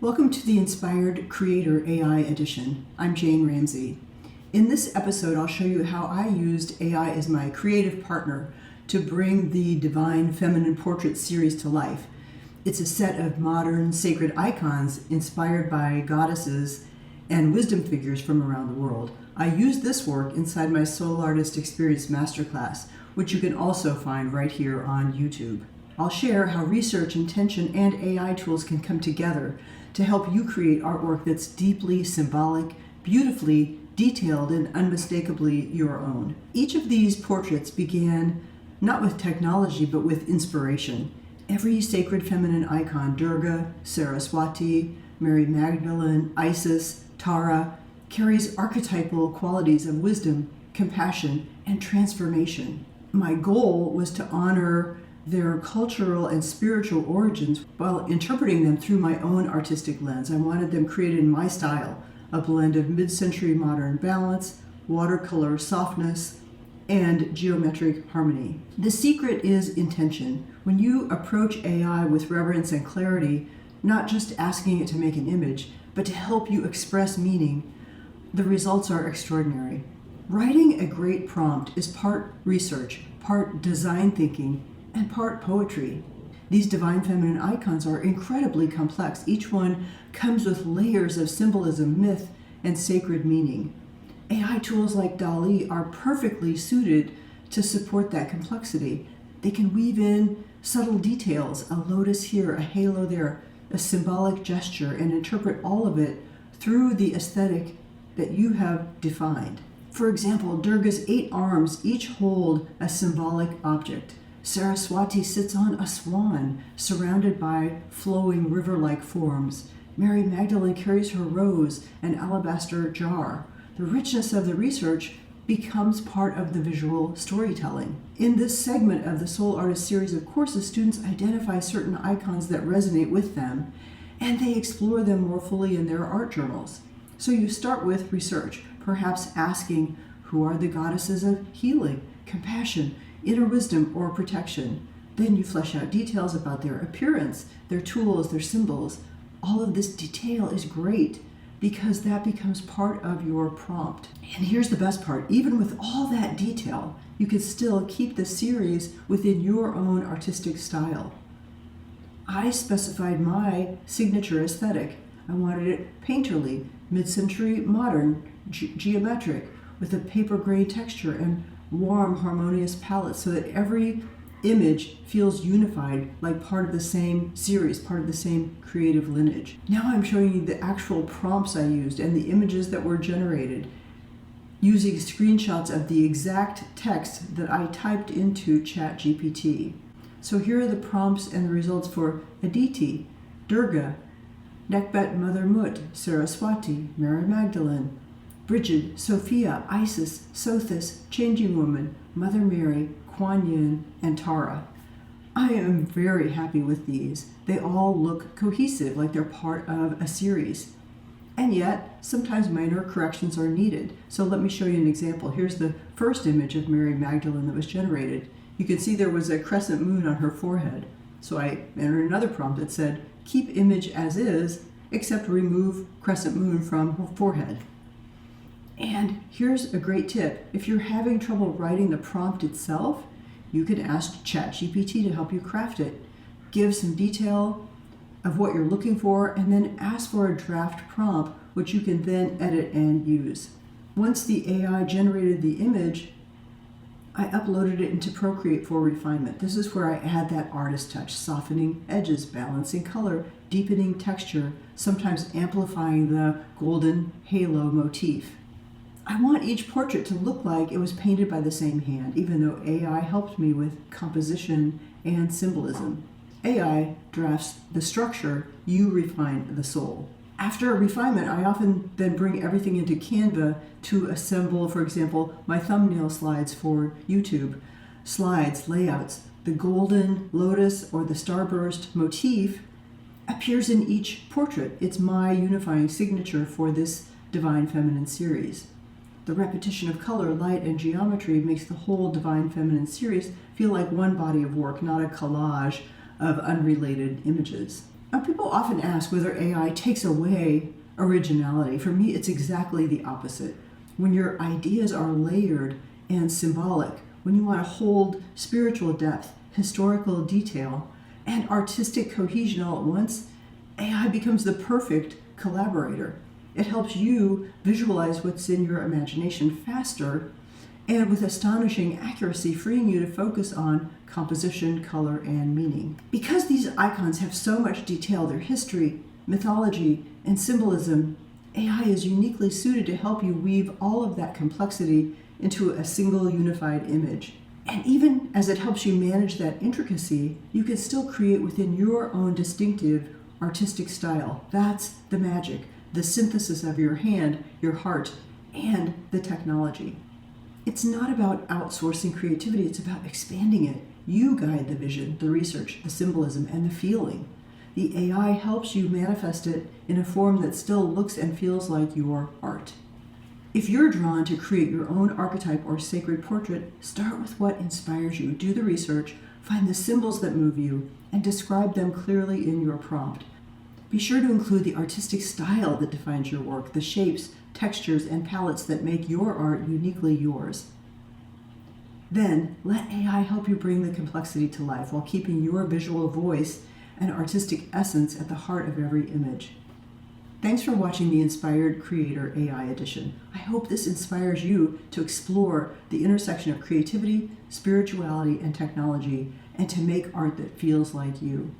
Welcome to the Inspired Creator AI Edition. I'm Jane Ramsey. In this episode, I'll show you how I used AI as my creative partner to bring the Divine Feminine Portrait series to life. It's a set of modern sacred icons inspired by goddesses and wisdom figures from around the world. I used this work inside my Soul Artist Experience Masterclass, which you can also find right here on YouTube. I'll share how research, intention, and AI tools can come together to help you create artwork that's deeply symbolic, beautifully detailed, and unmistakably your own. Each of these portraits began not with technology, but with inspiration. Every sacred feminine icon, Durga, Saraswati, Mary Magdalene, Isis, Tara, carries archetypal qualities of wisdom, compassion, and transformation. My goal was to honor their cultural and spiritual origins while interpreting them through my own artistic lens. I wanted them created in my style, a blend of mid-century modern balance, watercolor softness, and geometric harmony. The secret is intention. When you approach AI with reverence and clarity, not just asking it to make an image, but to help you express meaning, the results are extraordinary. Writing a great prompt is part research, part design thinking, and part poetry. These divine feminine icons are incredibly complex. Each one comes with layers of symbolism, myth, and sacred meaning. AI tools like DALL-E are perfectly suited to support that complexity. They can weave in subtle details, a lotus here, a halo there, a symbolic gesture, and interpret all of it through the aesthetic that you have defined. For example, Durga's 8 arms each hold a symbolic object. Saraswati sits on a swan, surrounded by flowing river-like forms. Mary Magdalene carries her rose, an alabaster jar. The richness of the research becomes part of the visual storytelling. In this segment of the Soul Artist series of courses, students identify certain icons that resonate with them, and they explore them more fully in their art journals. So you start with research, perhaps asking, who are the goddesses of healing, compassion, inner wisdom, or protection? Then you flesh out details about their appearance, their tools, their symbols. All of this detail is great because that becomes part of your prompt. And here's the best part. Even with all that detail, you can still keep the series within your own artistic style. I specified my signature aesthetic. I wanted it painterly, mid-century modern, geometric, with a paper gray texture and warm, harmonious palette so that every image feels unified, like part of the same series, part of the same creative lineage. Now I'm showing you the actual prompts I used and the images that were generated using screenshots of the exact text that I typed into ChatGPT. So here are the prompts and the results for Aditi, Durga, Nekbet Mother Mut, Saraswati, Mary Magdalene, Bridget, Sophia, Isis, Sothis, Changing Woman, Mother Mary, Kuan Yin, and Tara. I am very happy with these. They all look cohesive, like they're part of a series. And yet, sometimes minor corrections are needed. So let me show you an example. Here's the first image of Mary Magdalene that was generated. You can see there was a crescent moon on her forehead. So I entered another prompt that said, keep image as is, except remove crescent moon from her forehead. And here's a great tip. If you're having trouble writing the prompt itself, you can ask ChatGPT to help you craft it. Give some detail of what you're looking for, and then ask for a draft prompt, which you can then edit and use. Once the AI generated the image, I uploaded it into Procreate for refinement. This is where I add that artist touch, softening edges, balancing color, deepening texture, sometimes amplifying the golden halo motif. I want each portrait to look like it was painted by the same hand, even though AI helped me with composition and symbolism. AI drafts the structure, you refine the soul. After a refinement, I often then bring everything into Canva to assemble, for example, my thumbnail slides for YouTube. Slides, layouts, the golden lotus or the starburst motif appears in each portrait. It's my unifying signature for this Divine Feminine series. The repetition of color, light, and geometry makes the whole Divine Feminine series feel like one body of work, not a collage of unrelated images. People often ask whether AI takes away originality. For me, it's exactly the opposite. When your ideas are layered and symbolic, when you want to hold spiritual depth, historical detail, and artistic cohesion all at once, AI becomes the perfect collaborator. It helps you visualize what's in your imagination faster and with astonishing accuracy, freeing you to focus on composition, color, and meaning. Because these icons have so much detail, their history, mythology, and symbolism, AI is uniquely suited to help you weave all of that complexity into a single unified image. And even as it helps you manage that intricacy, you can still create within your own distinctive artistic style. That's the magic, the synthesis of your hand, your heart, and the technology. It's not about outsourcing creativity, it's about expanding it. You guide the vision, the research, the symbolism, and the feeling. The AI helps you manifest it in a form that still looks and feels like your art. If you're drawn to create your own archetype or sacred portrait, start with what inspires you. Do the research, find the symbols that move you, and describe them clearly in your prompt. Be sure to include the artistic style that defines your work, the shapes, textures, and palettes that make your art uniquely yours. Then, let AI help you bring the complexity to life while keeping your visual voice and artistic essence at the heart of every image. Thanks for watching the Inspired Creator AI Edition. I hope this inspires you to explore the intersection of creativity, spirituality, and technology, and to make art that feels like you.